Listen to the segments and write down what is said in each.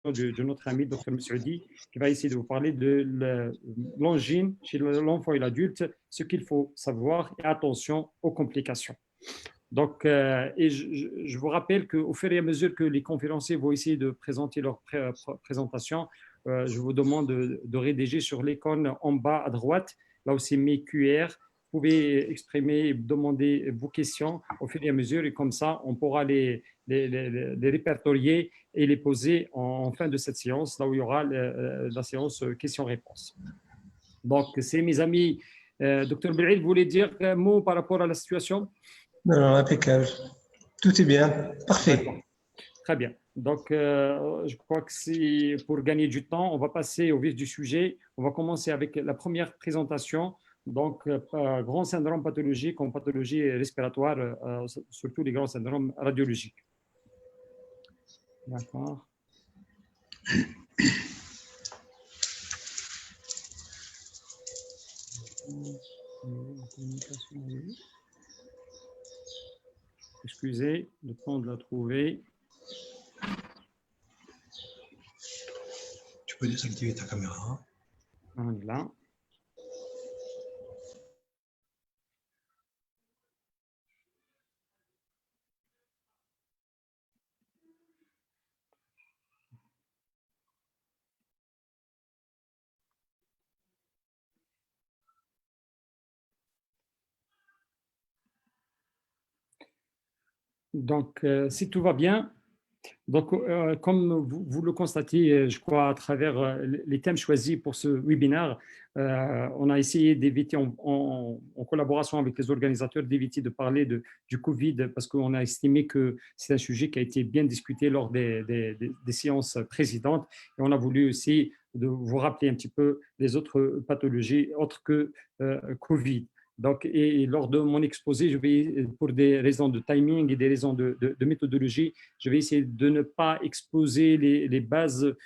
de notre ami, Dr Messoudi, qui va essayer de vous parler de l'angine chez l'enfant et l'adulte, ce qu'il faut savoir et attention aux complications. Donc, je vous rappelle qu'au fur et à mesure que les conférenciers vont essayer de présenter leur présentation, je vous demande de rédiger sur l'icône en bas à droite, là où c'est mes QR. Vous pouvez exprimer et demander vos questions au fur et à mesure, et comme ça, on pourra les répertorier et les poser en fin de cette séance, là où il y aura la séance questions-réponses. Donc, c'est mes amis. Docteur Belid, vous voulez dire un mot par rapport à la situation? Non, impeccable. Tout est bien. Parfait. Très bien. Donc, je crois que c'est pour gagner du temps, on va passer au vif du sujet. On va commencer avec la première présentation. Donc, grand syndrome pathologique en pathologie respiratoire, surtout les grands syndromes radiologiques. D'accord. Excusez, le temps de la trouver. Tu peux désactiver ta caméra. Voilà. Donc, si tout va bien, donc, comme vous le constatez, je crois, à travers les thèmes choisis pour ce webinaire, on a essayé d'éviter, en collaboration avec les organisateurs, d'éviter de parler du Covid parce qu'on a estimé que c'est un sujet qui a été bien discuté lors des séances précédentes. Et on a voulu aussi de vous rappeler un petit peu les autres pathologies autres que Covid. Donc, et lors de mon exposé, je vais, pour des raisons de timing et des raisons de méthodologie, je vais essayer de ne pas exposer les bases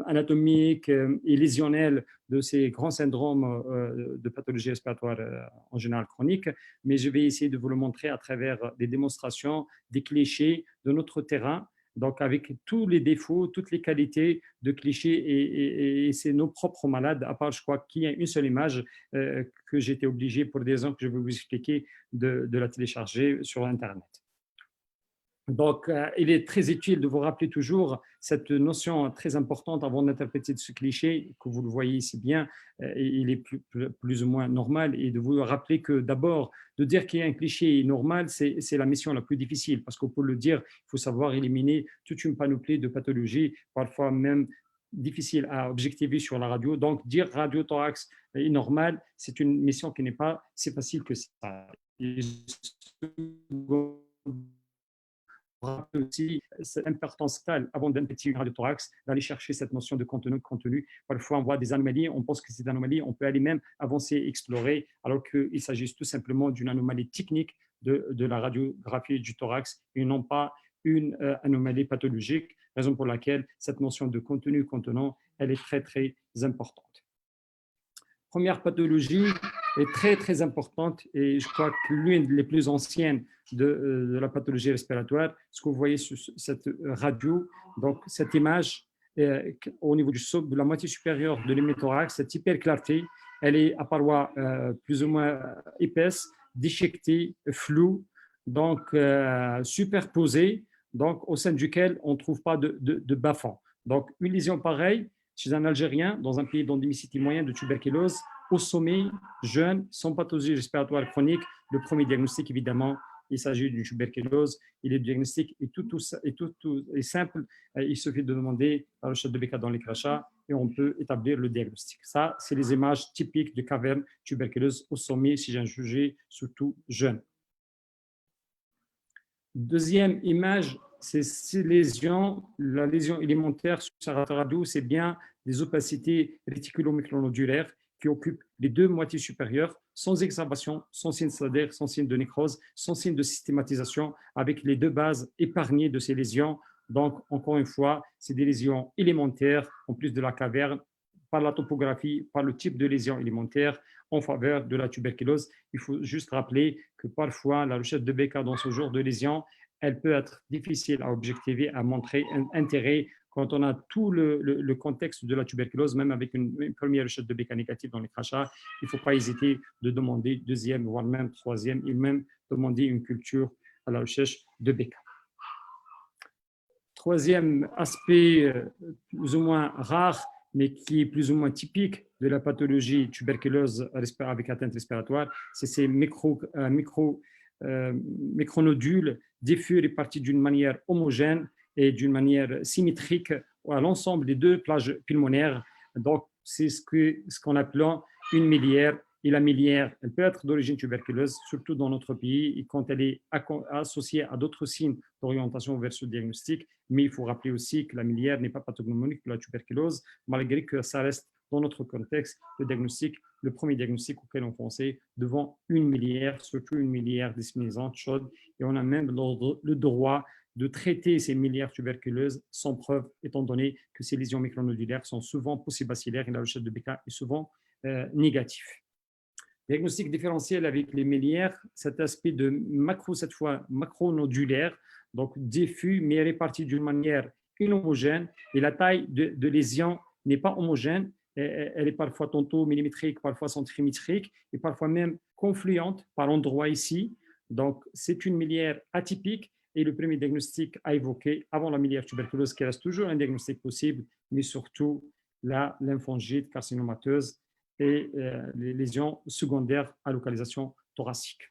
anatomiques et lésionnelles de ces grands syndromes de pathologie respiratoire en général chronique, mais je vais essayer de vous le montrer à travers des démonstrations, des clichés de notre terrain. Donc, avec tous les défauts, toutes les qualités de clichés, et c'est nos propres malades, à part, je crois, qu'il y a une seule image que j'étais obligé, pour des raisons que je vais vous expliquer, de la télécharger sur Internet. Donc, il est très utile de vous rappeler toujours cette notion très importante avant d'interpréter ce cliché, que vous le voyez ici bien, il est plus ou moins normal, et de vous rappeler que d'abord, de dire qu'il y a un cliché normal, c'est la mission la plus difficile, parce qu'on peut le dire, il faut savoir éliminer toute une panoplie de pathologies, parfois même difficile à objectiver sur la radio. Donc, dire radiothorax est normal, c'est une mission qui n'est pas si facile que ça. Aussi cette importance totale avant d'interpréter une radiothorax, d'aller chercher cette notion de contenu. Parfois, on voit des anomalies, on pense que c'est des anomalies, on peut aller même avancer, explorer, alors qu'il s'agit tout simplement d'une anomalie technique de la radiographie du thorax et non pas une anomalie pathologique, raison pour laquelle cette notion de contenu contenant, elle est très, très importante. Première pathologie est très, très importante, et je crois que l'une des plus anciennes de la pathologie respiratoire, ce que vous voyez sur cette radio, donc cette image au niveau de la moitié supérieure de l'hémothorax, cette hyperclarté, elle est à parois plus ou moins épaisse, déchiquetée, floue, donc superposée, donc au sein duquel on ne trouve pas de bas-fond. Donc une lésion pareille, chez un Algérien, dans un pays d'endémicité moyenne de tuberculose, au sommet, jeune, sans pathologie respiratoire chronique, le premier diagnostic, évidemment, il s'agit d'une tuberculose. Et le diagnostic est tout est simple. Il suffit de demander la recherche de BK dans les crachats et on peut établir le diagnostic. Ça, c'est les images typiques de caverne tuberculeuse au sommet, si j'ai un sujet, surtout jeune. Deuxième image, c'est ces lésions. La lésion élémentaire sur sa radio, c'est bien des opacités réticulo-micronodulaires qui occupent les deux moitiés supérieures, sans exacerbation, sans signe stadaire, sans signe de nécrose, sans signe de systématisation, avec les deux bases épargnées de ces lésions. Donc, encore une fois, c'est des lésions élémentaires, en plus de la caverne, par la topographie, par le type de lésion élémentaire en faveur de la tuberculose. Il faut juste rappeler que parfois, la recherche de BK dans ce genre de lésion, elle peut être difficile à objectiver, à montrer un intérêt quand on a tout le contexte de la tuberculose, même avec une première recherche de BK négatif dans les crachats, il ne faut pas hésiter de demander deuxième, voire même troisième, et même demander une culture à la recherche de BK. Troisième aspect plus ou moins rare, mais qui est plus ou moins typique de la pathologie tuberculeuse avec atteinte respiratoire, c'est ces micronodules diffus répartis d'une manière homogène et d'une manière symétrique à l'ensemble des deux plages pulmonaires. Donc, c'est ce qu'on appelle une miliaire. Et la miliaire, elle peut être d'origine tuberculeuse, surtout dans notre pays, et quand elle est associée à d'autres signes d'orientation vers ce diagnostic. Mais il faut rappeler aussi que la miliaire n'est pas pathognomonique de la tuberculose, malgré que ça reste, dans notre contexte, le premier diagnostic auquel on pensait devant une miliaire, surtout une miliaire disséminisante chaude. Et on a même le droit de traiter ces miliaires tuberculeuses sans preuve, étant donné que ces lésions micronodulaires sont souvent possibacillaires et la recherche de BK est souvent négative. Diagnostic différentiel avec les miliaires, cet aspect de cette fois macronodulaire, donc diffus mais réparti d'une manière inhomogène, et la taille de lésion n'est pas homogène, elle est parfois tantôt millimétrique, parfois centrimétrique, et parfois même confluente par endroits ici. Donc, c'est une miliaire atypique, et le premier diagnostic à évoquer avant la miliaire tuberculeuse, qui reste toujours un diagnostic possible, mais surtout la lymphangite carcinomateuse et les lésions secondaires à localisation thoracique.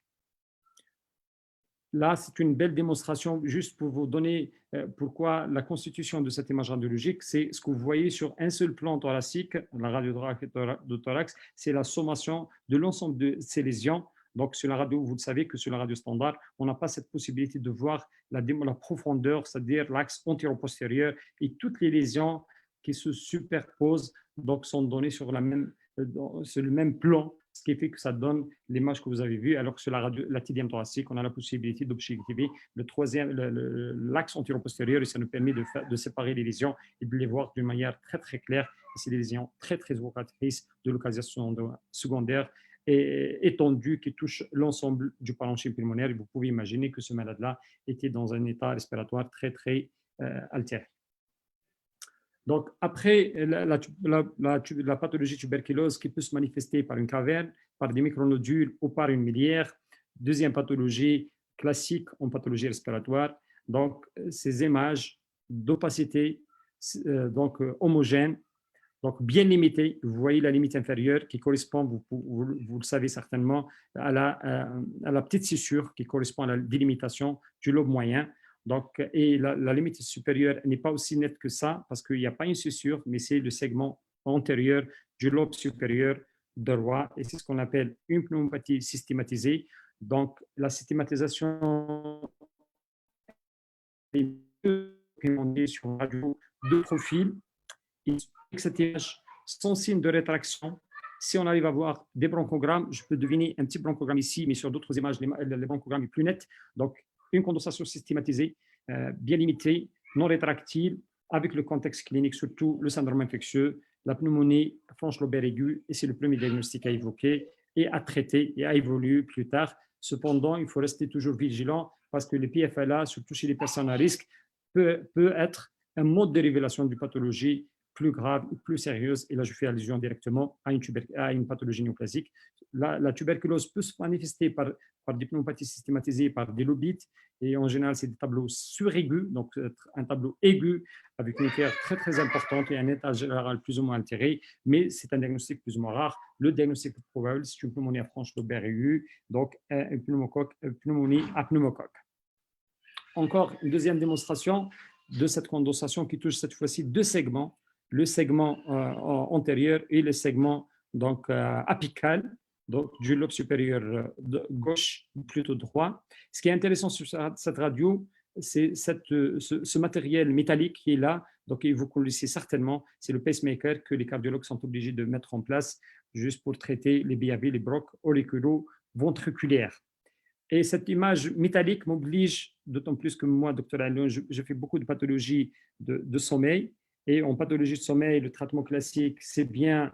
Là, c'est une belle démonstration juste pour vous donner pourquoi la constitution de cette image radiologique, c'est ce que vous voyez sur un seul plan thoracique, la radiographie de thorax, c'est la sommation de l'ensemble de ces lésions. Donc, sur la radio, vous le savez que sur la radio standard, on n'a pas cette possibilité de voir la profondeur, c'est-à-dire l'axe antéro-postérieur, et toutes les lésions qui se superposent donc, sont données sur le même plan, ce qui fait que ça donne l'image que vous avez vue, alors que sur la tibium thoracique, on a la possibilité d'objectiver l'axe antéro-postérieur, et ça nous permet de séparer les lésions et de les voir d'une manière très, très claire. C'est des lésions très, très évocatrices de localisation secondaire et étendue qui touchent l'ensemble du parenchyme pulmonaire. Et vous pouvez imaginer que ce malade-là était dans un état respiratoire très, très altéré. Donc, après la pathologie tuberculose qui peut se manifester par une caverne, par des micronodules ou par une miliaire, deuxième pathologie classique en pathologie respiratoire, donc ces images d'opacité homogènes, donc bien limitées. Vous voyez la limite inférieure qui correspond, vous le savez certainement, à la petite scissure qui correspond à la délimitation du lobe moyen. Donc, et la limite supérieure n'est pas aussi nette que ça, parce qu'il n'y a pas une scissure, mais c'est le segment antérieur du lobe supérieur droit, et c'est ce qu'on appelle une pneumopathie systématisée. Donc, la systématisation est sur radio de profil, et cette image sans signe de rétraction. Si on arrive à voir des bronchogrammes, je peux deviner un petit bronchogramme ici, mais sur d'autres images, les bronchogrammes sont plus nets. Donc, une condensation systématisée, bien limitée, non rétractile, avec le contexte clinique, surtout le syndrome infectieux, la pneumonie franche lobaire aiguë, et c'est le premier diagnostic à évoquer et à traiter et à évoluer plus tard. Cependant, il faut rester toujours vigilant parce que le PFLA, surtout chez les personnes à risque, peut être un mode de révélation d'une pathologie plus grave, plus sérieuse, et là je fais allusion directement à une pathologie néoplasique. La tuberculose peut se manifester par des pneumopathies systématisées, par des lobites, et en général c'est des tableaux suraigus, donc un tableau aigu avec une ITR très très importante et un état général plus ou moins altéré, mais c'est un diagnostic plus ou moins rare. Le diagnostic plus probable, c'est une pneumonie à franche lobaire aiguë, donc une pneumonie à pneumocoque. Encore une deuxième démonstration de cette condensation qui touche cette fois-ci deux segments, le segment antérieur et le segment donc, apical, donc du lobe supérieur gauche, plutôt droit. Ce qui est intéressant sur cette radio, c'est ce matériel métallique qui est là, donc vous connaissez certainement, c'est le pacemaker que les cardiologues sont obligés de mettre en place juste pour traiter les BAV, les brocs auriculo-ventriculaires. Et cette image métallique m'oblige, d'autant plus que moi, docteur Alain, je fais beaucoup de pathologies de sommeil. Et en pathologie de sommeil, le traitement classique, c'est bien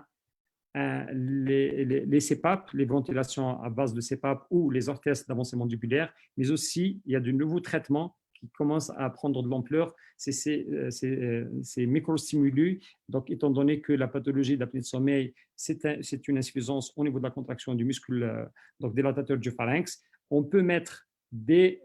les CPAP, les ventilations à base de CPAP ou les orthèses d'avancée mandibulaire, mais aussi il y a de nouveaux traitements qui commencent à prendre de l'ampleur, c'est ces microstimulus. Donc, étant donné que la pathologie d'apnée de sommeil, c'est une insuffisance au niveau de la contraction du muscle donc dilatateur du pharynx, on peut mettre des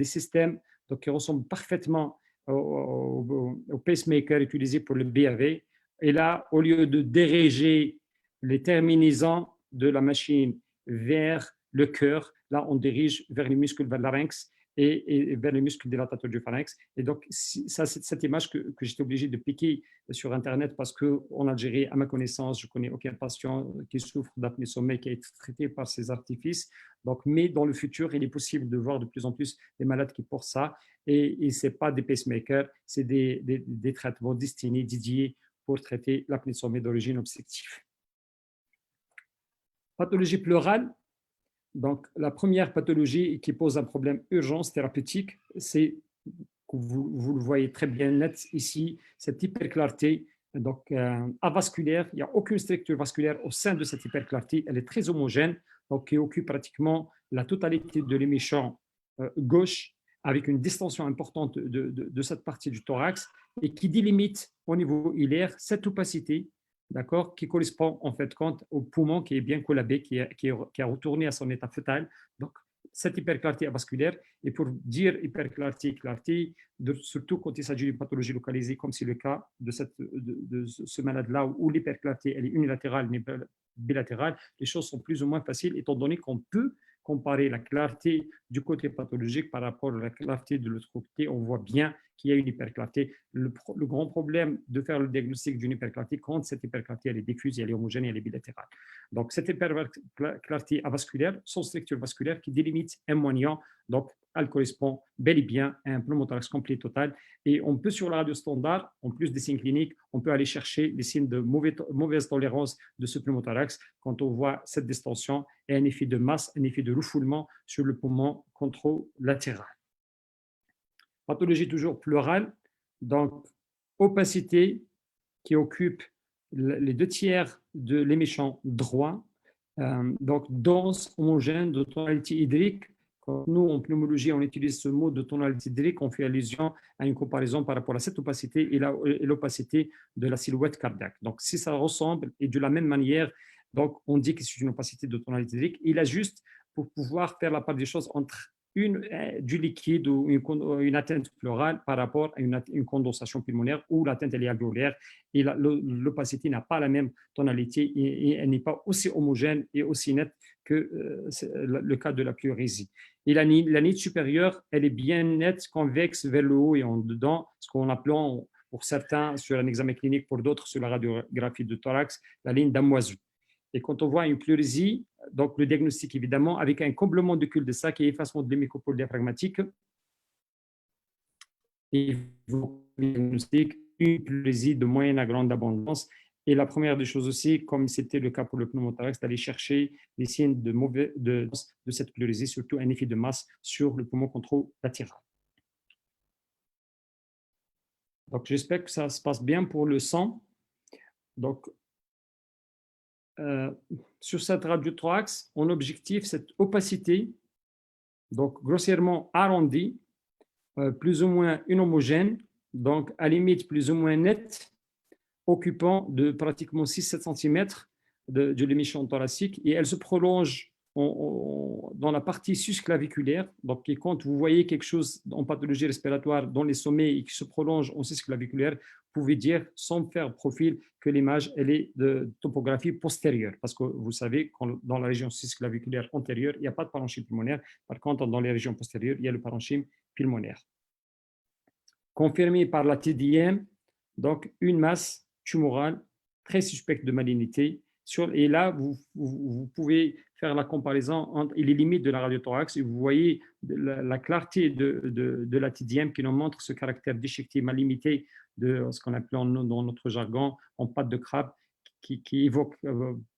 systèmes donc, qui ressemblent parfaitement au pacemaker utilisé pour le BAV. Et là, au lieu de diriger les terminaisons de la machine vers le cœur, là, on dirige vers les muscles vers le larynx et vers les muscles dilatateurs du pharynx. Et donc, ça, c'est cette image que j'étais obligé de piquer sur Internet parce qu'en Algérie, à ma connaissance, je ne connais aucun patient qui souffre d'apnée sommeil qui a été traité par ces artifices. Donc, mais dans le futur, il est possible de voir de plus en plus des malades qui portent ça. Et ce n'est pas des pacemakers, c'est des traitements destinés, dédiés pour traiter l'apnée de sommeil d'origine obstructive. Pathologie pleurale. Donc, la première pathologie qui pose un problème urgence thérapeutique, c'est, vous le voyez très bien net ici, cette hyperclarté donc, avasculaire. Il n'y a aucune structure vasculaire au sein de cette hyperclarté. Elle est très homogène, donc qui occupe pratiquement la totalité de l'éméchant gauche, avec une distension importante de cette partie du thorax et qui délimite au niveau hilaire cette opacité, d'accord, qui correspond en fait compte au poumon qui est bien collabé, qui a retourné à son état fœtal. Donc, cette hyperclarté avasculaire, et pour dire hyperclarté, clarté, surtout quand il s'agit d'une pathologie localisée, comme c'est le cas de ce malade-là, où l'hyperclarté elle est unilatérale mais bilatérale, les choses sont plus ou moins faciles, étant donné qu'on peut comparer la clarté du côté pathologique par rapport à la clarté de l'autre côté, on voit bien qu'il y a une hyperclarté. Le grand problème de faire le diagnostic d'une hyperclarté, quand cette hyperclarté elle est diffuse, elle est homogène, elle est bilatérale. Donc, cette hyperclarté avasculaire, sans structure vasculaire qui délimite un moignon, donc elle correspond bel et bien à un pneumothorax complet total. Et on peut, sur la radio standard, en plus des signes cliniques, on peut aller chercher les signes de mauvaise tolérance de ce pneumothorax quand on voit cette distension et un effet de masse, un effet de refoulement sur le poumon contralatéral. Pathologie toujours pleurale, donc opacité qui occupe les 2/3 de l'éméchant droit, donc dense, homogène, de tonalité hydrique. Quand nous, en pneumologie, on utilise ce mot de tonalité hydrique, on fait allusion à une comparaison par rapport à cette opacité et l'opacité de la silhouette cardiaque. Donc, si ça ressemble et de la même manière, donc on dit que c'est une opacité de tonalité hydrique. Il a juste pour pouvoir faire la part des choses entre du liquide ou une atteinte pleurale par rapport à une condensation pulmonaire où l'atteinte est alvéolaire et l'opacité n'a pas la même tonalité et elle n'est pas aussi homogène et aussi nette que le cas de la pleurésie. Et la niche supérieure, elle est bien nette, convexe vers le haut et en dedans, ce qu'on appelle pour certains sur un examen clinique, pour d'autres sur la radiographie de thorax, la ligne damoiseau. Et quand on voit une pleurésie, donc le diagnostic évidemment, avec un comblement de cul-de-sac et effacement de l'hémicopole diaphragmatique, et vous diagnostiquez une pleurésie de moyenne à grande abondance. Et la première des choses aussi, comme c'était le cas pour le pneumothorax, d'aller chercher les signes de cette pleurésie, surtout un effet de masse sur le poumon contralatéral. Donc j'espère que ça se passe bien pour le sang. Donc, sur cette radio-thorax, on objective cette opacité, donc grossièrement arrondie, plus ou moins une homogène, donc à limite plus ou moins nette, occupant de pratiquement 6-7 cm de l'émission thoracique, et elle se prolonge dans la partie susclaviculaire. Donc, quand vous voyez quelque chose en pathologie respiratoire dans les sommets et qui se prolonge en susclaviculaire, vous pouvez dire, sans faire profil, que l'image elle est de topographie postérieure. Parce que vous savez, dans la région susclaviculaire antérieure, il n'y a pas de parenchyme pulmonaire. Par contre, dans les régions postérieures, il y a le parenchyme pulmonaire. Confirmé par la TDM, donc une masse tumorale très suspecte de malignité. Et là, vous pouvez faire la comparaison entre les limites de la radiothorax et vous voyez la clarté de la TDM qui nous montre ce caractère déchiqueté, mal limité de ce qu'on appelle dans notre jargon en patte de crabe qui évoque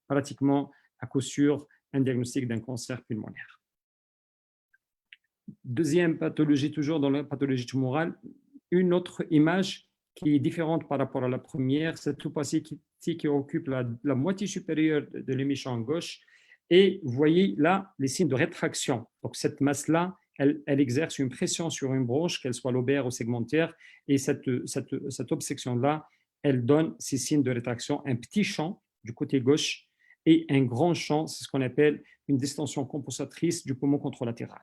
pratiquement à coup sûr un diagnostic d'un cancer pulmonaire. Deuxième pathologie, toujours dans la pathologie tumorale, une autre image qui est différente par rapport à la première, cette opacité qui occupe la moitié supérieure de l'éméchant gauche. Et vous voyez là les signes de rétraction. Donc cette masse-là elle exerce une pression sur une bronche, qu'elle soit lobaire ou segmentaire, et cette obstruction-là, elle donne ces signes de rétraction, un petit champ du côté gauche et un grand champ, c'est ce qu'on appelle une distension compensatrice du poumon contralatéral.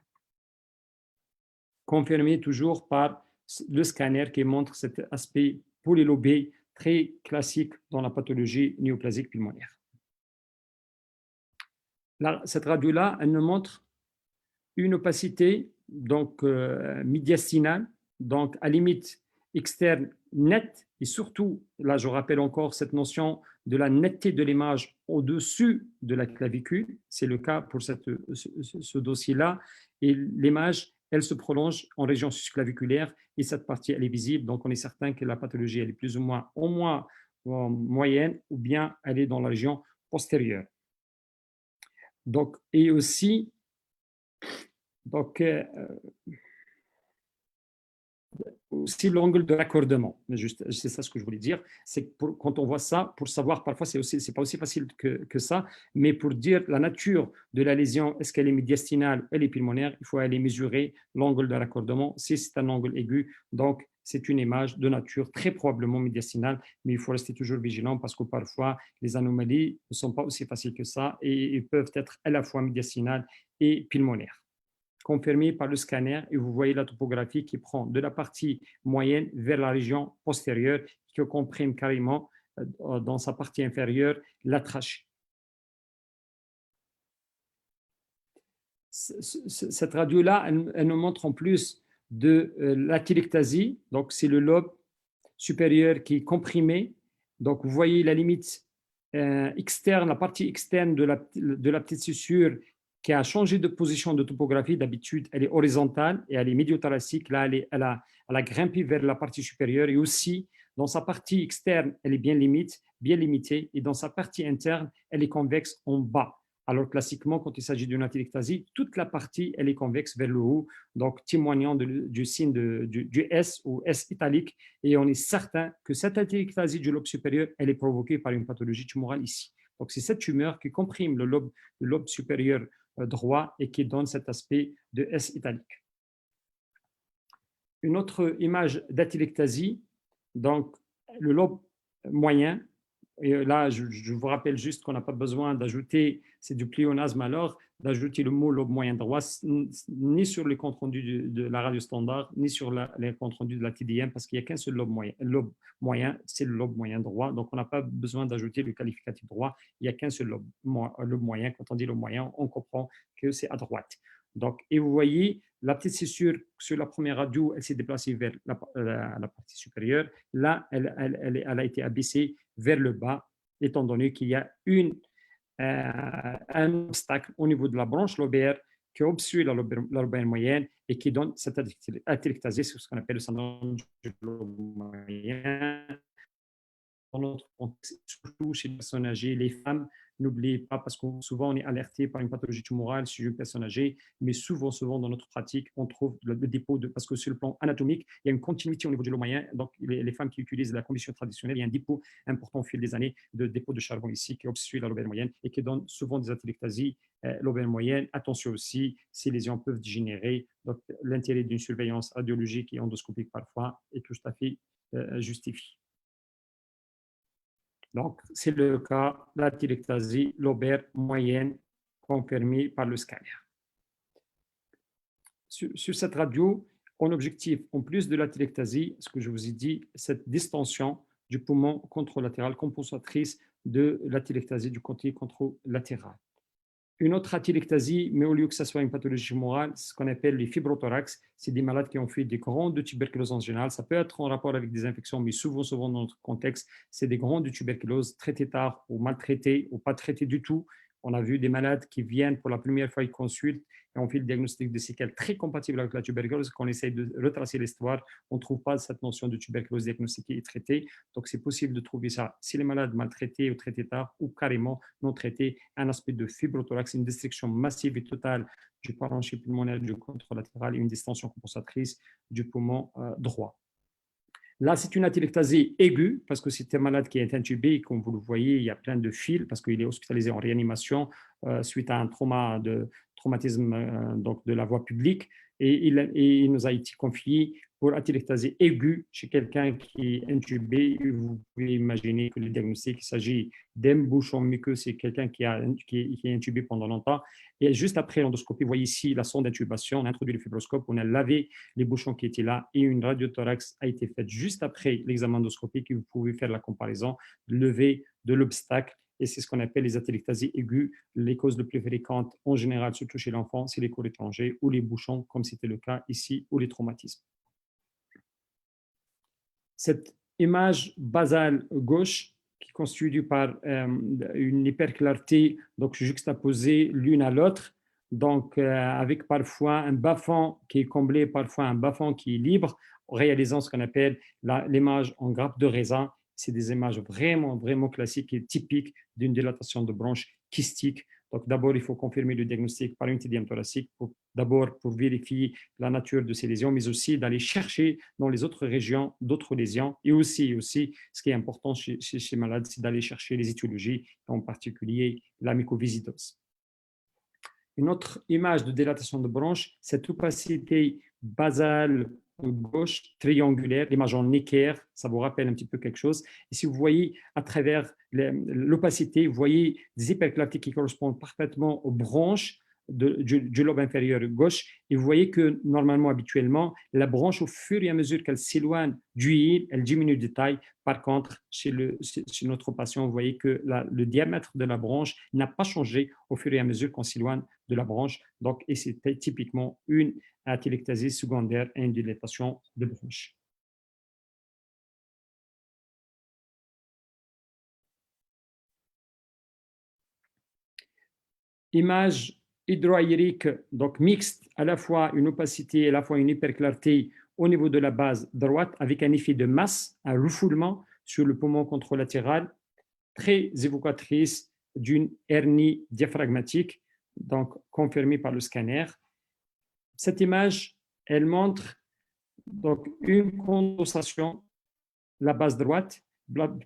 Confirmé toujours par le scanner qui montre cet aspect polylobé très classique dans la pathologie néoplasique pulmonaire. Là, cette radio-là, elle nous montre une opacité donc médiastinale, donc à limite externe nette, et surtout, là je rappelle encore cette notion de la netteté de l'image au-dessus de la clavicule, c'est le cas pour ce dossier-là, et l'image, elle se prolonge en région susclaviculaire, et cette partie, elle est visible, donc on est certain que la pathologie, elle est plus ou moins, au moins moyenne, ou bien elle est dans la région postérieure. Donc, et aussi, donc, aussi l'angle de raccordement, c'est ça ce que je voulais dire, c'est que quand on voit ça, pour savoir, parfois c'est pas aussi facile que ça, mais pour dire la nature de la lésion, est-ce qu'elle est médiastinale ou elle est pulmonaire, il faut aller mesurer l'angle de raccordement, si c'est un angle aigu, donc c'est une image de nature très probablement médiastinale, mais il faut rester toujours vigilant parce que parfois les anomalies ne sont pas aussi faciles que ça et ils peuvent être à la fois médiastinales et pulmonaires. Confirmé par le scanner, et vous voyez la topographie qui prend de la partie moyenne vers la région postérieure, qui comprime carrément dans sa partie inférieure la trachée. Cette radio-là, elle nous montre en plus de l'atelectasie, donc c'est le lobe supérieur qui est comprimé, donc vous voyez la limite externe, la partie externe de la petite suture qui a changé de position de topographie. D'habitude, elle est horizontale et elle est médiothoracique. Là, elle a grimpé vers la partie supérieure, et aussi, dans sa partie externe, elle est bien limitée, et dans sa partie interne, elle est convexe en bas. Alors, classiquement, quand il s'agit d'une atelectasie, toute la partie, elle est convexe vers le haut, donc témoignant du signe du S ou S italique, et on est certain que cette atelectasie du lobe supérieur, elle est provoquée par une pathologie tumorale ici. Donc, c'est cette tumeur qui comprime le lobe supérieur droit et qui donne cet aspect de S italique. Une autre image d'atelectasie, donc le lobe moyen, et là je vous rappelle juste qu'on n'a pas besoin d'ajouter, c'est du pléonasme alors, d'ajouter le mot lobe moyen droit, ni sur les comptes rendus de la radio standard, ni sur les comptes rendus de la TDM, parce qu'il n'y a qu'un seul lobe moyen, c'est le lobe moyen droit, donc on n'a pas besoin d'ajouter le qualificatif droit, il n'y a qu'un seul lobe moyen. Quand on dit lobe moyen, on comprend que c'est à droite. Donc, et vous voyez, la petite scissure sur la première radio, elle s'est déplacée vers la partie supérieure. Là, elle a été abaissée vers le bas, étant donné qu'il y a un obstacle au niveau de la branche lobaire qui obstrue la lobaire moyenne et qui donne cette atelectasie, c'est ce qu'on appelle le syndrome du lobe moyen. Dans notre contexte, surtout chez les personnes âgées, les femmes, n'oubliez pas, parce que souvent on est alerté par une pathologie tumorale chez une personne âgée, mais souvent dans notre pratique, on trouve le dépôt parce que sur le plan anatomique, il y a une continuité au niveau du lobe moyen. Donc, les femmes qui utilisent la condition traditionnelle, il y a un dépôt important au fil des années de dépôt de charbon ici qui obstrue la lobaire moyenne et qui donne souvent des atelectasies lobaire moyenne. Attention aussi, ces lésions peuvent dégénérer. Donc, l'intérêt d'une surveillance radiologique et endoscopique parfois est tout à fait justifié. Donc, c'est le cas de l'atelectasie lobaire moyenne confirmée par le scanner. Sur cette radio, en objectif, en plus de l'atelectasie, ce que je vous ai dit, cette distension du poumon contralatéral compensatrice de l'atelectasie du côté contralatéral. Une autre atelectasie, mais au lieu que ce soit une pathologie tumorale, c'est ce qu'on appelle les fibrothorax. C'est des malades qui ont fait des grandes tuberculoses en général. Ça peut être en rapport avec des infections, mais souvent dans notre contexte, c'est des grandes tuberculoses traitées tard ou maltraitées ou pas traitées du tout. On a vu des malades qui viennent pour la première fois, ils consultent et on fait le diagnostic de séquelles très compatible avec la tuberculose. Quand on essaye de retracer l'histoire, on ne trouve pas cette notion de tuberculose diagnostiquée et traitée. Donc, c'est possible de trouver ça si les malades maltraités ou traités tard ou carrément non traités, un aspect de fibrothorax, une destruction massive et totale du parenchyme pulmonaire du contralatéral et une distension compensatrice du poumon droit. Là, c'est une atelectasie aiguë parce que c'est un malade qui est intubé et comme vous le voyez, il y a plein de fils parce qu'il est hospitalisé en réanimation suite à un traumatisme donc de la voie publique. et il nous a été confié pour atelectasie aiguë chez quelqu'un qui est intubé. Vous pouvez imaginer que le diagnostic, il s'agit d'un bouchon muqueux, c'est quelqu'un qui est intubé pendant longtemps. Et juste après l'endoscopie, vous voyez ici la sonde d'intubation, on a introduit le fibroscope, on a lavé les bouchons qui étaient là et une radiothorax a été faite juste après l'examen endoscopique et vous pouvez faire la comparaison, lever de l'obstacle. Et c'est ce qu'on appelle les atelectasies aiguës. Les causes les plus fréquentes, en général, surtout chez l'enfant, c'est les cours étrangers ou les bouchons, comme c'était le cas ici, ou les traumatismes. Cette image basale gauche, qui est constituée par une hyperclarté, donc juxtaposée l'une à l'autre, donc avec parfois un bas-fond qui est comblé, parfois un bas-fond qui est libre, réalisant ce qu'on appelle l'image en grappe de raisin. C'est des images vraiment, vraiment classiques et typiques d'une dilatation de bronche kystique. Donc, d'abord, il faut confirmer le diagnostic par une TDM thoracique, d'abord pour vérifier la nature de ces lésions, mais aussi d'aller chercher dans les autres régions d'autres lésions. Et aussi, ce qui est important chez les malades, c'est d'aller chercher les étiologies, en particulier la mycoviscidose. Une autre image de dilatation de bronche, cette opacité basale gauche triangulaire, l'image en équerre, ça vous rappelle un petit peu quelque chose. Et si vous voyez à travers l'opacité, vous voyez des hyperclartés qui correspondent parfaitement aux branches du lobe inférieur gauche. Et vous voyez que normalement, habituellement, la branche, au fur et à mesure qu'elle s'éloigne du hile, elle diminue de taille. Par contre, chez notre patient, vous voyez que le diamètre de la branche n'a pas changé au fur et à mesure qu'on s'éloigne de la branche. Donc, et c'était typiquement une atelectasie secondaire et une dilatation de bronche. Image hydroaérique, donc mixte, à la fois une opacité et à la fois une hyperclarté au niveau de la base droite, avec un effet de masse, un refoulement sur le poumon contralatéral, très évocatrice d'une hernie diaphragmatique, donc confirmée par le scanner. Cette image, elle montre donc une condensation, la base droite,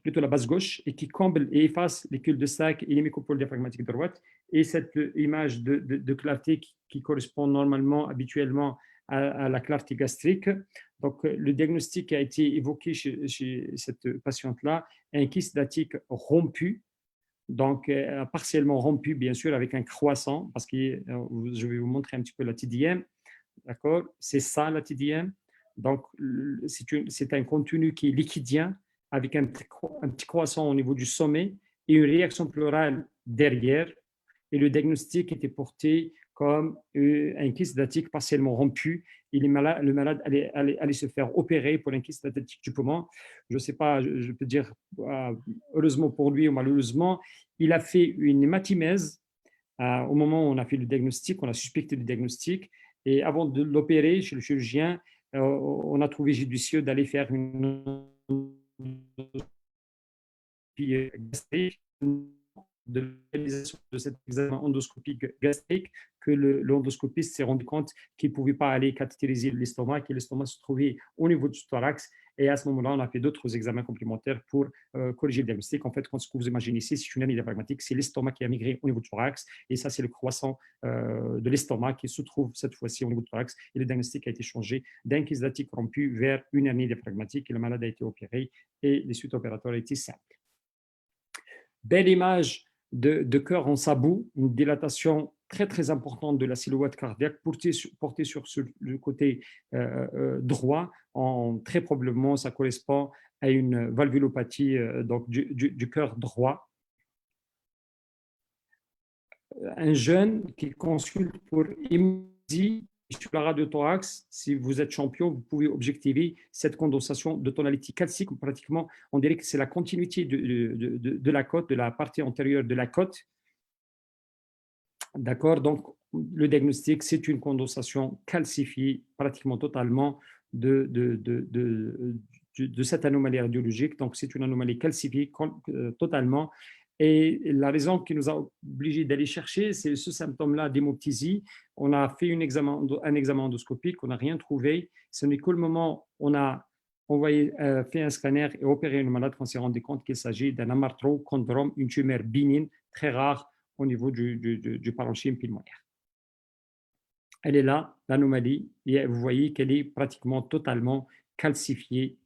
plutôt la base gauche, et qui comble et efface les cul-de-sac et les mycopoles diaphragmatiques droite. Et cette image de clarté qui correspond normalement, habituellement, à la clarté gastrique. Donc, le diagnostic qui a été évoqué chez cette patiente-là, un kyste datique rompu, donc partiellement rompu, bien sûr, avec un croissant, parce que je vais vous montrer un petit peu la TDM. D'accord? C'est ça la TDM. Donc, c'est un contenu qui est liquidien, avec un petit croissant au niveau du sommet et une réaction pleurale derrière. Et le diagnostic était porté comme un kyste datique partiellement rompu. Et le malade allait se faire opérer pour un kyste datique du poumon. Je ne sais pas, je peux dire, heureusement pour lui ou malheureusement, il a fait une hématimèse au moment où on a fait le diagnostic, on a suspecté le diagnostic. Et avant de l'opérer chez le chirurgien, on a trouvé judicieux d'aller faire une gastrique, de réalisation de cet examen endoscopique gastrique, que l'endoscopiste s'est rendu compte qu'il ne pouvait pas aller cathétériser l'estomac, que l'estomac se trouvait au niveau du thorax. Et à ce moment-là, on a fait d'autres examens complémentaires pour corriger le diagnostic. En fait, ce que vous imaginez ici, c'est une hernie diaphragmatique, c'est l'estomac qui a migré au niveau du thorax. Et ça, c'est le croissant de l'estomac qui se trouve cette fois-ci au niveau du thorax. Et le diagnostic a été changé d'un kyste datique rompu vers une hernie diaphragmatique. Et le malade a été opéré et les suites opératoires ont été simples. Belle image de cœur en sabot, une dilatation très très importante de la silhouette cardiaque portée sur le côté droit. Très probablement, ça correspond à une valvulopathie donc du cœur droit. Un jeune qui consulte pour hémorragie sur la radiothorax, si vous êtes champion, vous pouvez objectiver cette condensation de tonalité calcique. Pratiquement, on dirait que c'est la continuité de la côte, de la partie antérieure de la côte. D'accord? Donc, le diagnostic, c'est une condensation calcifiée pratiquement totalement de cette anomalie radiologique. Donc, c'est une anomalie calcifiée totalement. Et la raison qui nous a obligés d'aller chercher, c'est ce symptôme-là d'hémoptysie. On a fait un examen endoscopique, on n'a rien trouvé. Ce n'est qu'au moment où on a fait un scanner et opéré une malade qu'on s'est rendu compte qu'il s'agit d'un amartro-chondrome, une tumeur bénigne très rare au niveau du parenchyme pulmonaire. Elle est là, l'anomalie, et vous voyez qu'elle est pratiquement totalement calcifiée.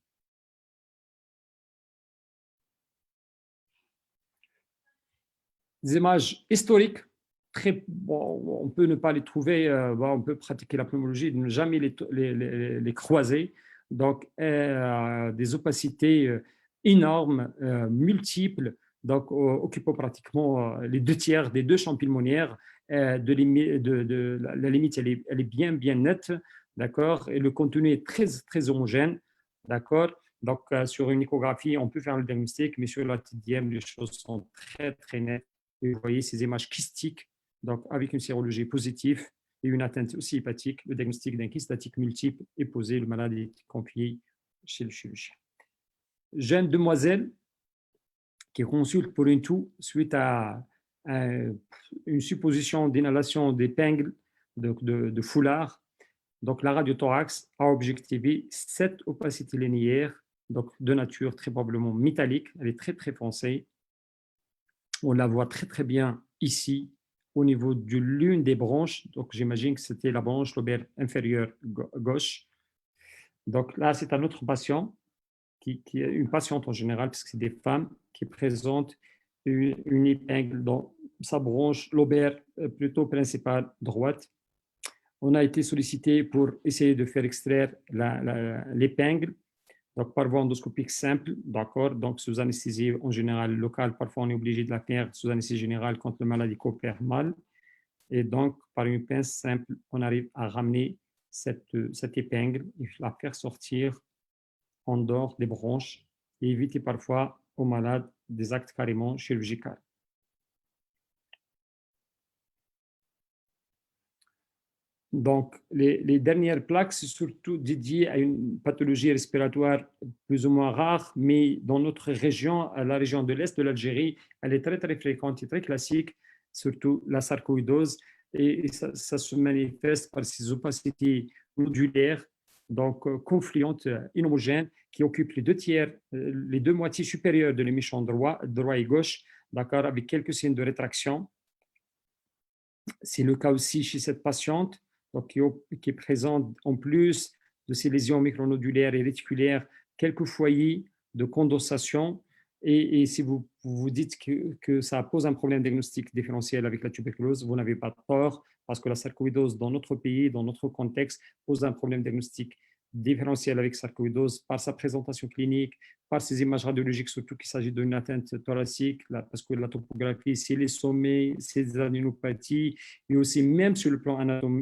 Des images historiques, très, bon, on peut ne pas les trouver, on peut pratiquer la pneumologie, ne jamais les croiser. Donc, des opacités énormes, multiples, donc occupant pratiquement les 2 tiers des 2 champs pulmonaires. La limite, elle est bien, bien nette, d'accord, et le contenu est très, très homogène, d'accord. Donc, sur une échographie, on peut faire le diagnostic, mais sur la TDM, les choses sont très, très nettes. Et vous voyez ces images kystiques, donc avec une sérologie positive et une atteinte aussi hépatique. Le diagnostic d'un kyste hépatique multiple est posé, le malade est confié chez le chirurgien. Jeune demoiselle qui consulte pour une toux suite à une supposition d'inhalation d'épingle, de foulard. Donc, la radiothorax a objectivé cette opacité linéaire, donc de nature très probablement métallique. Elle est très, très foncée. On la voit très, très bien ici, au niveau de l'une des branches. Donc, j'imagine que c'était la branche lobaire inférieure gauche. Donc, là, c'est un autre patient, qui est une patiente en général, parce que c'est des femmes qui présentent une épingle dans sa branche lobaire plutôt principale droite. On a été sollicité pour essayer de faire extraire l'épingle. Donc, par voie endoscopique simple, d'accord, donc sous anesthésie en général locale, parfois on est obligé de la faire sous anesthésie générale quand le malade coopère mal. Et donc, par une pince simple, on arrive à ramener cette épingle et la faire sortir en dehors des branches et éviter parfois au malade des actes carrément chirurgicaux. Donc, les dernières plaques, c'est surtout dédié à une pathologie respiratoire plus ou moins rare, mais dans notre région, la région de l'Est de l'Algérie, elle est très, très fréquente et très classique, surtout la sarcoïdose, et ça se manifeste par ces opacités nodulaires, donc confluentes, inhomogènes, qui occupent les 2 tiers, les 2 moitiés supérieures de l'émission droit et gauche, d'accord, avec quelques signes de rétraction. C'est le cas aussi chez cette patiente, donc, qui présente en plus de ces lésions micronodulaires et réticulaires quelques foyers de condensation. Et si vous dites que ça pose un problème diagnostique différentiel avec la tuberculose, vous n'avez pas tort, parce que la sarcoïdose dans notre pays, dans notre contexte, pose un problème diagnostique différentiel avec sarcoïdose par sa présentation clinique, par ces images radiologiques, surtout qu'il s'agit d'une atteinte thoracique, parce que la topographie, c'est les sommets, c'est des adénopathies, et aussi même sur le plan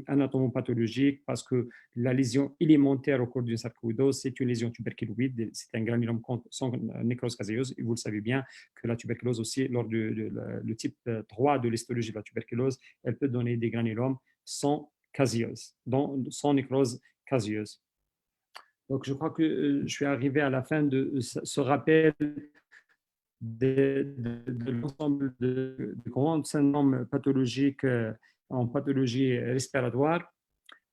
anatomopathologique, parce que la lésion élémentaire au cours d'une sarcoïdose, c'est une lésion tuberculoïde, c'est un granulome sans nécrose caséeuse, et vous le savez bien que la tuberculose aussi, lors le type 3 de l'histologie de la tuberculose, elle peut donner des granulomes sans caséose, sans nécrose caséeuse. Donc, je crois que je suis arrivé à la fin de ce rappel de l'ensemble de grands syndromes pathologiques en pathologie respiratoire.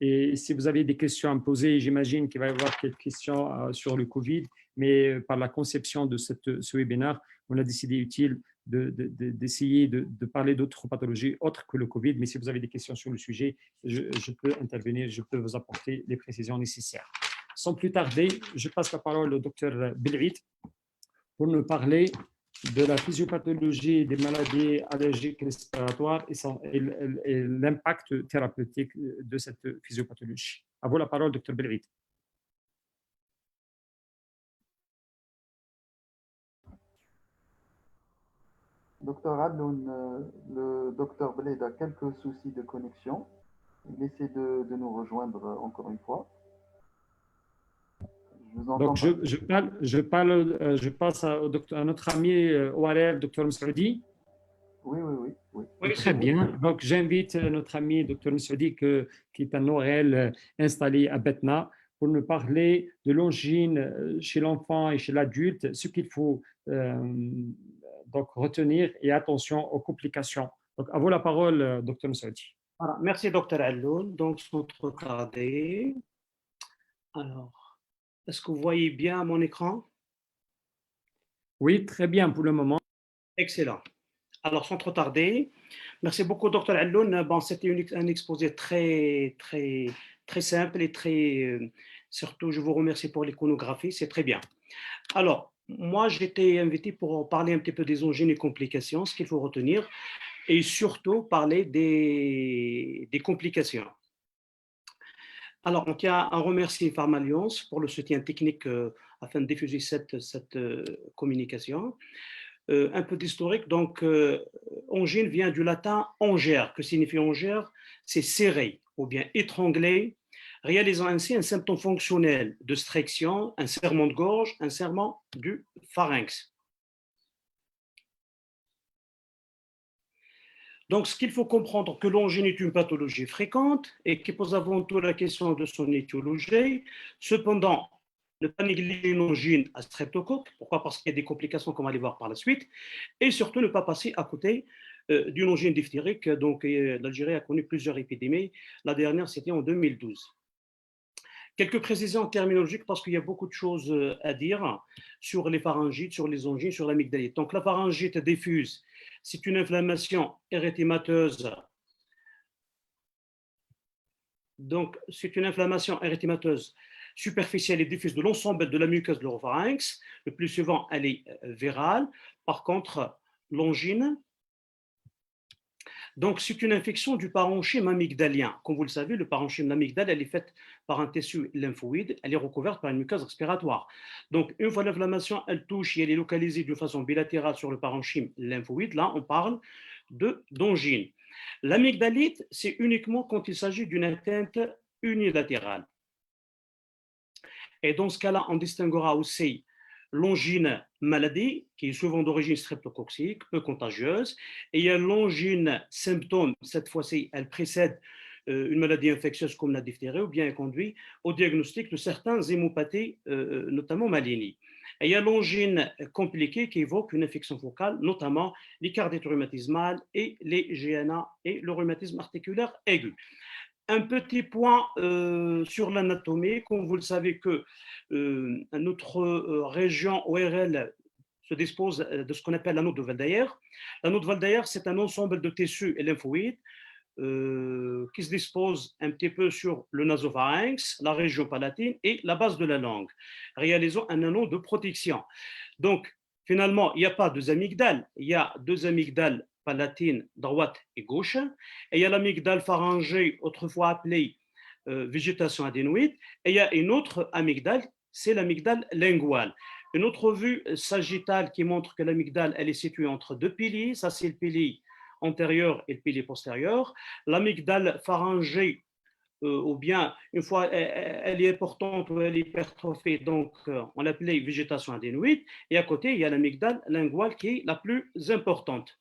Et si vous avez des questions à me poser, j'imagine qu'il va y avoir quelques questions sur le Covid, mais par la conception de ce webinaire, on a décidé utile d'essayer de parler d'autres pathologies autres que le Covid. Mais si vous avez des questions sur le sujet, je peux intervenir, je peux vous apporter les précisions nécessaires. Sans plus tarder, je passe la parole au docteur Belrit pour nous parler de la physiopathologie des maladies allergiques respiratoires et l'impact thérapeutique de cette physiopathologie. À vous la parole, docteur Belrit. Docteur Alloun, le docteur Bled a quelques soucis de connexion. Il essaie de nous rejoindre encore une fois. Je vous entends. Donc, je passe à notre ami ORL, docteur Moussaoudi. Oui. Très bien. Donc, j'invite notre ami docteur Moussaoudi, qui est un ORL installé à Betna, pour nous parler de l'angine chez l'enfant et chez l'adulte, ce qu'il faut donc retenir et attention aux complications. Donc, à vous la parole, docteur Moussaoudi. Voilà. Merci, docteur Alloun. Donc, sans trop tarder. Alors, est-ce que vous voyez bien mon écran? Oui, très bien pour le moment. Excellent. Alors, sans trop tarder, merci beaucoup, Dr. Alloun. Bon, c'était un exposé très simple et surtout, je vous remercie pour l'iconographie, c'est très bien. Alors, moi, j'ai été invité pour parler un petit peu des origines et complications, ce qu'il faut retenir, et surtout parler des complications. Alors, on tient à remercier Pharmalliance pour le soutien technique afin de diffuser cette communication. Un peu d'historique, donc angine vient du latin angère. Que signifie angère? C'est serrer ou bien étrangler, réalisant ainsi un symptôme fonctionnel de striction, un serrement de gorge, un serrement du pharynx. Donc, ce qu'il faut comprendre, que l'angine est une pathologie fréquente et qui pose avant tout la question de son étiologie. Cependant, ne pas négliger une angine à streptocoque. Pourquoi? Parce qu'il y a des complications qu'on va aller voir par la suite. Et surtout, ne pas passer à côté d'une angine diphtérique. Donc, l'Algérie a connu plusieurs épidémies. La dernière, c'était en 2012. Quelques précisions terminologiques parce qu'il y a beaucoup de choses à dire sur les pharyngites, sur les angines, sur l'amygdalite. Donc, la pharyngite diffuse, c'est une inflammation érythémateuse. Donc, c'est une inflammation érythémateuse superficielle et diffuse de l'ensemble de la muqueuse de l'oropharynx. Le plus souvent, elle est virale. Par contre, l'angine, donc c'est une infection du parenchyme amygdalien. Comme vous le savez, le parenchyme amygdale, elle est faite par un tissu lymphoïde, elle est recouverte par une muqueuse respiratoire. Donc, une fois l'inflammation, elle touche et elle est localisée de façon bilatérale sur le parenchyme lymphoïde, là, on parle d'angine. L'amygdalite, c'est uniquement quand il s'agit d'une atteinte unilatérale. Et dans ce cas-là, on distinguera aussi l'angine maladie, qui est souvent d'origine streptococcique, peu contagieuse, et il y a l'angine symptôme, cette fois-ci, elle précède une maladie infectieuse comme la diphtérie, ou bien elle conduit au diagnostic de certaines hémopathies, notamment malignes. Et il y a l'angine compliquée qui évoque une infection focale, notamment les cardites rhumatismales et les GNA et le rhumatisme articulaire aigu. Un petit point sur l'anatomie. Comme vous le savez que notre région ORL se dispose de ce qu'on appelle l'anneau de Waldeyer. L'anneau de Waldeyer, c'est un ensemble de tissus lymphoïdes qui se dispose un petit peu sur le nasopharynx, la région palatine et la base de la langue, réalisant un anneau de protection. Donc, finalement, il n'y a pas deux amygdales, il y a deux amygdales palatine droite et gauche, et il y a l'amygdale pharyngée, autrefois appelée végétation adénoïde, et il y a une autre amygdale, c'est l'amygdale linguale. Une autre vue sagittale qui montre que l'amygdale, elle est située entre deux piliers, ça c'est le pilier antérieur et le pilier postérieur. L'amygdale pharyngée, ou bien une fois elle est importante ou elle est hypertrophée, donc on l'appelait végétation adénoïde, et à côté il y a l'amygdale linguale qui est la plus importante.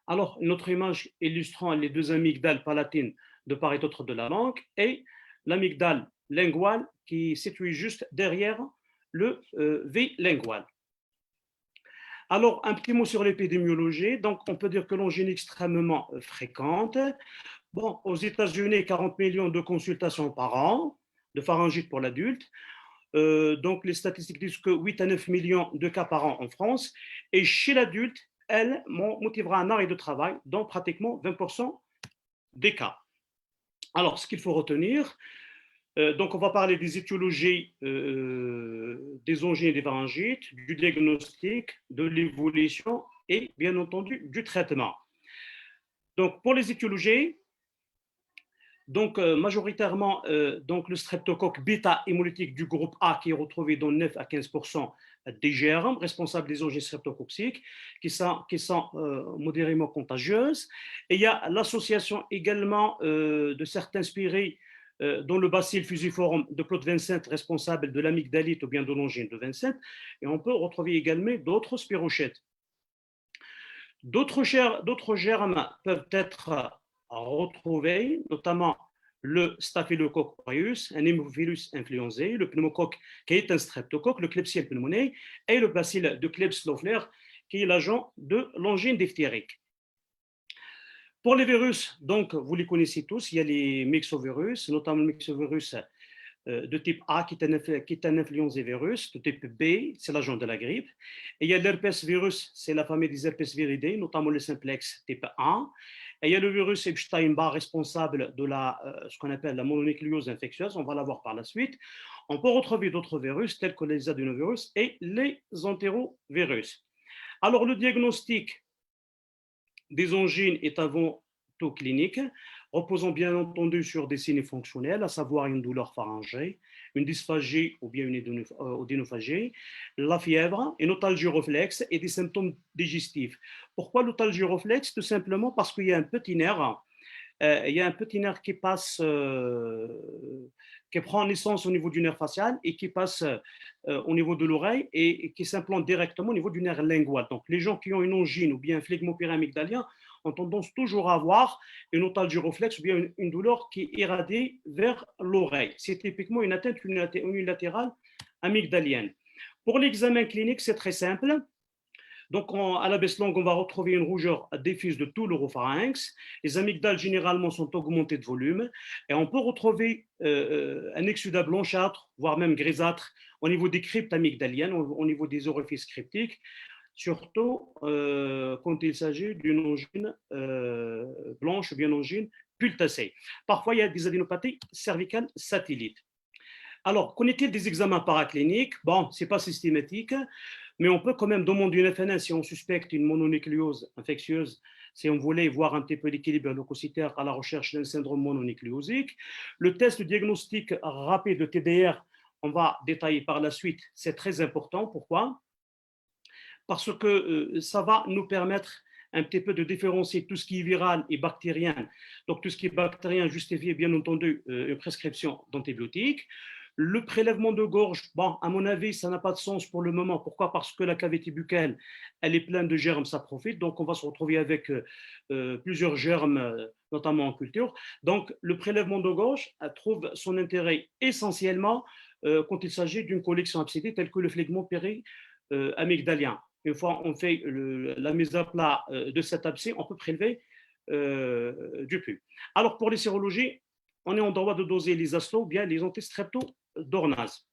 Alors, notre image illustrant les deux amygdales palatines de part et d'autre de la langue et l'amygdale linguale qui est située juste derrière le V lingual. Alors, un petit mot sur l'épidémiologie. Donc, on peut dire que l'angine est extrêmement fréquente. Bon, aux États-Unis, 40 millions de consultations par an de pharyngite pour l'adulte. Donc, les statistiques disent que 8 à 9 millions de cas par an en France. Et chez l'adulte, elle motivera un arrêt de travail dans pratiquement 20% des cas. Alors, ce qu'il faut retenir, donc on va parler des étiologies des angines et des pharyngites, du diagnostic, de l'évolution et bien entendu du traitement. Donc, pour les étiologies, donc, majoritairement, donc le streptocoque bêta hémolytique du groupe A qui est retrouvé dans 9 à 15% des germes responsables des angines streptococciques qui sont modérément contagieuses. Et il y a l'association également de certains spirés dont le bacille fusiforme de Claude Vincent responsable de l'amygdalite ou bien de l'angine de Vincent. Et on peut retrouver également d'autres spirochètes. D'autres germes peuvent être retrouvés, notamment le Staphylococcus aureus, un hémophilus influenzae, le pneumocoque qui est un streptocoque, le Klebsiella pneumoniae et le bacille de Klebsiella qui est l'agent de l'angine diphtérique. Pour les virus, donc vous les connaissez tous, il y a les myxovirus, notamment le myxovirus de type A qui est un influenza-virus, de type B, c'est l'agent de la grippe. Et il y a l'herpès virus, c'est la famille des herpès viridae, notamment le simplex type 1. Et il y a le virus Epstein-Barr responsable de ce qu'on appelle la mononucléose infectieuse, on va la voir par la suite. On peut retrouver d'autres virus tels que les adénovirus et les entérovirus. Alors, le diagnostic des angines est avant tout clinique, reposant bien entendu sur des signes fonctionnels, à savoir une douleur pharyngée, une dysphagie ou bien une odénophagie, la fièvre, une otalgie réflexe et des symptômes digestifs. Pourquoi l'otalgie réflexe? Tout simplement parce qu'il y a un petit nerf qui passe, qui prend naissance au niveau du nerf facial et qui passe au niveau de l'oreille et qui s'implante directement au niveau du nerf lingual. Donc, les gens qui ont une angine ou bien un phlegmo pyramidalien ont tendance toujours à avoir une otalgie réflexe ou bien une douleur qui irradie vers l'oreille. C'est typiquement une atteinte unilatérale amygdalienne. Pour l'examen clinique, c'est très simple. Donc, à la baisse longue, on va retrouver une rougeur diffuse de tout l'oropharynx. Les amygdales, généralement, sont augmentées de volume. Et on peut retrouver un exsudat blanchâtre, voire même grisâtre, au niveau des cryptes amygdaliennes, au niveau des orifices cryptiques, surtout quand il s'agit d'une angine blanche ou bien angine pultacée. Parfois, il y a des adénopathies cervicales satellites. Alors, connaît-il des examens paracliniques? Bon, ce n'est pas systématique, mais on peut quand même demander une FNS si on suspecte une mononucléose infectieuse, si on voulait voir un petit peu l'équilibre leucocytaire à la recherche d'un syndrome mononucléosique. Le test diagnostic rapide de TDR, on va détailler par la suite, c'est très important. Pourquoi? Parce que ça va nous permettre un petit peu de différencier tout ce qui est viral et bactérien. Donc, tout ce qui est bactérien justifie bien entendu une prescription d'antibiotiques. Le prélèvement de gorge, bon, à mon avis, ça n'a pas de sens pour le moment. Pourquoi? Parce que la cavité buccale, elle est pleine de germes, ça profite. Donc, on va se retrouver avec plusieurs germes, notamment en culture. Donc, le prélèvement de gorge trouve son intérêt essentiellement quand il s'agit d'une collection abcédée telle que le phlegmo péri-amygdalien. Une fois on fait la mise à plat de cet abcès, on peut prélever du pus. Alors, pour les sérologies, on est en droit de doser les aslo ou bien les antistreptodornases.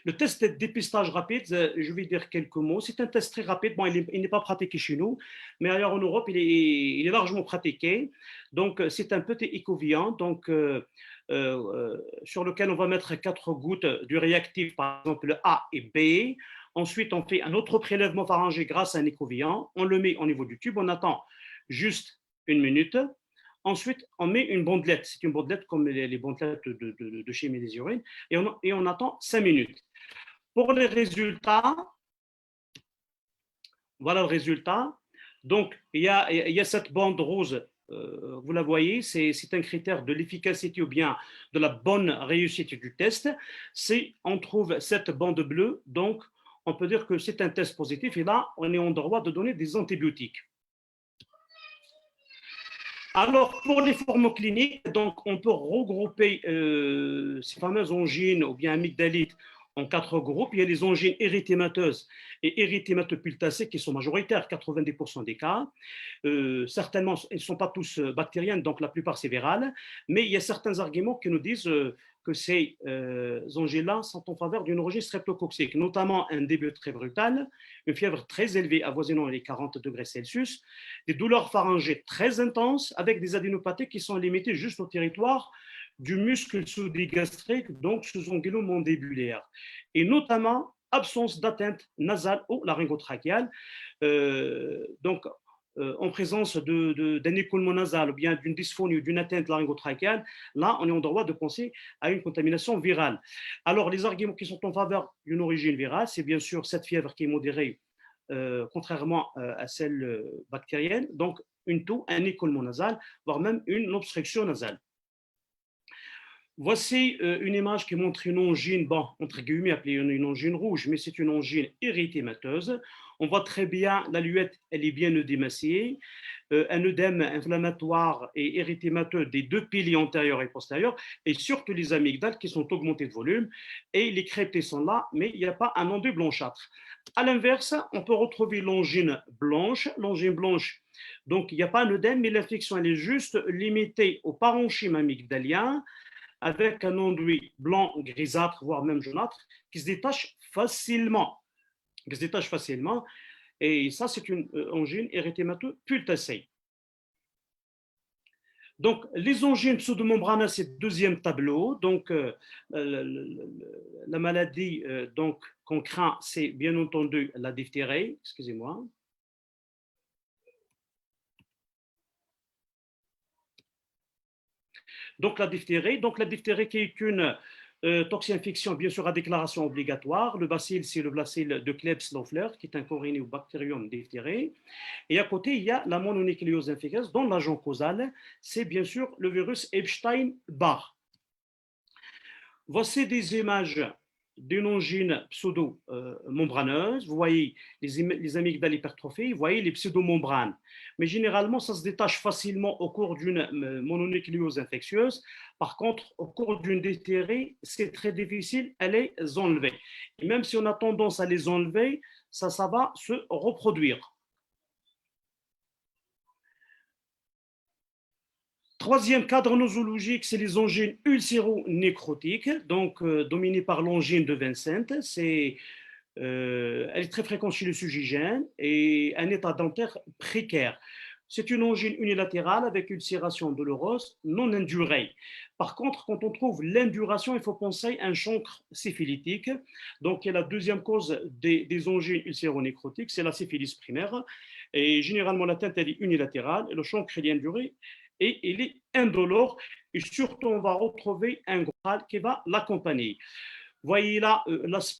Le test de dépistage rapide, je vais dire quelques mots. C'est un test très rapide. Bon, il n'est pas pratiqué chez nous, mais ailleurs en Europe, il est largement pratiqué. Donc, c'est un petit écouvillon sur lequel on va mettre 4 gouttes du réactif, par exemple le A et B. Ensuite, on fait un autre prélèvement pharyngé grâce à un écouvillon. On le met au niveau du tube. On attend juste 1 minute. Ensuite, on met une bandelette. C'est une bandelette comme les bandelettes de chimie des urines. Et on attend 5 minutes. Pour les résultats, voilà le résultat. Donc, il y a cette bande rose. Vous la voyez, c'est un critère de l'efficacité ou bien de la bonne réussite du test. Si on trouve cette bande bleue, donc on peut dire que c'est un test positif. Et là, on est en droit de donner des antibiotiques. Alors, pour les formes cliniques, donc, on peut regrouper ces fameuses angines ou bien amygdalites en 4 groupes. Il y a les angines érythémateuses et érythématopultacées qui sont majoritaires, 90% des cas. Certainement, elles ne sont pas tous bactériennes, donc la plupart c'est viral. Mais il y a certains arguments qui nous disent que ces angines-là sont en faveur d'une origine streptococcique, notamment un début très brutal, une fièvre très élevée avoisinant les 40 degrés Celsius, des douleurs pharyngées très intenses avec des adénopathies qui sont limitées juste au territoire du muscle sous-digastrique, donc sous-angulo-mandibulaire, et notamment absence d'atteinte nasale ou laryngotrachéale, en présence d'un écoulement nasal ou bien d'une dysphonie ou d'une atteinte laryngotrachéale, là, on est en droit de penser à une contamination virale. Alors, les arguments qui sont en faveur d'une origine virale, c'est bien sûr cette fièvre qui est modérée, contrairement à celle bactérienne, donc une toux, un écoulement nasal, voire même une obstruction nasale. Voici une image qui montre une angine, bon, entre guillemets appelée une angine rouge, mais c'est une angine érythémateuse. On voit très bien, la luette, elle est bien œdématiée, un œdème inflammatoire et érythémateux des 2 piliers antérieurs et postérieurs, et surtout les amygdales qui sont augmentées de volume, et les crêpes sont là, mais il n'y a pas un enduit blanchâtre. À l'inverse, on peut retrouver l'angine blanche. L'angine blanche, donc il n'y a pas un œdème, mais l'infection, elle est juste limitée au parenchyme amygdalien, avec un enduit blanc, grisâtre, voire même jaunâtre, qui se détache facilement. Qui se détache facilement. Et ça, c'est une angine érythémato-pultacée. Donc, les angines pseudomembraneuses, c'est le deuxième tableau. Donc, la maladie donc, qu'on craint, c'est bien entendu la diphtérie. Excusez-moi. Donc, la diphtérie qui est une toxi-infection, bien sûr, à déclaration obligatoire. Le bacille, c'est le bacille de Klebsiella, qui est un Corynebacterium diphtérie. Et à côté, il y a la mononucléose infectieuse, dont l'agent causal, c'est bien sûr le virus Epstein-Barr. Voici des images d'une angine pseudo-membraneuse. Vous voyez les amygdales hypertrophiées, vous voyez les pseudomembranes. Mais généralement, ça se détache facilement au cours d'une mononucléose infectieuse. Par contre, au cours d'une diphtérie, c'est très difficile à les enlever. Et même si on a tendance à les enlever, ça va se reproduire. Troisième cadre nosologique, c'est les angines ulcéro-nécrotiques, donc dominées par l'angine de Vincent. Elle est très fréquente chez les sujigènes et un état dentaire précaire. C'est une angine unilatérale avec ulcération douloureuse non indurée. Par contre, quand on trouve l'induration, il faut penser à un chancre syphilitique. Donc, la deuxième cause des angines ulcéro-nécrotiques, c'est la syphilis primaire. Et généralement, l'atteinte est unilatérale et le chancre est induré et il est indolore. Et surtout, on va retrouver un gros qui va l'accompagner. Voyez là l'aspect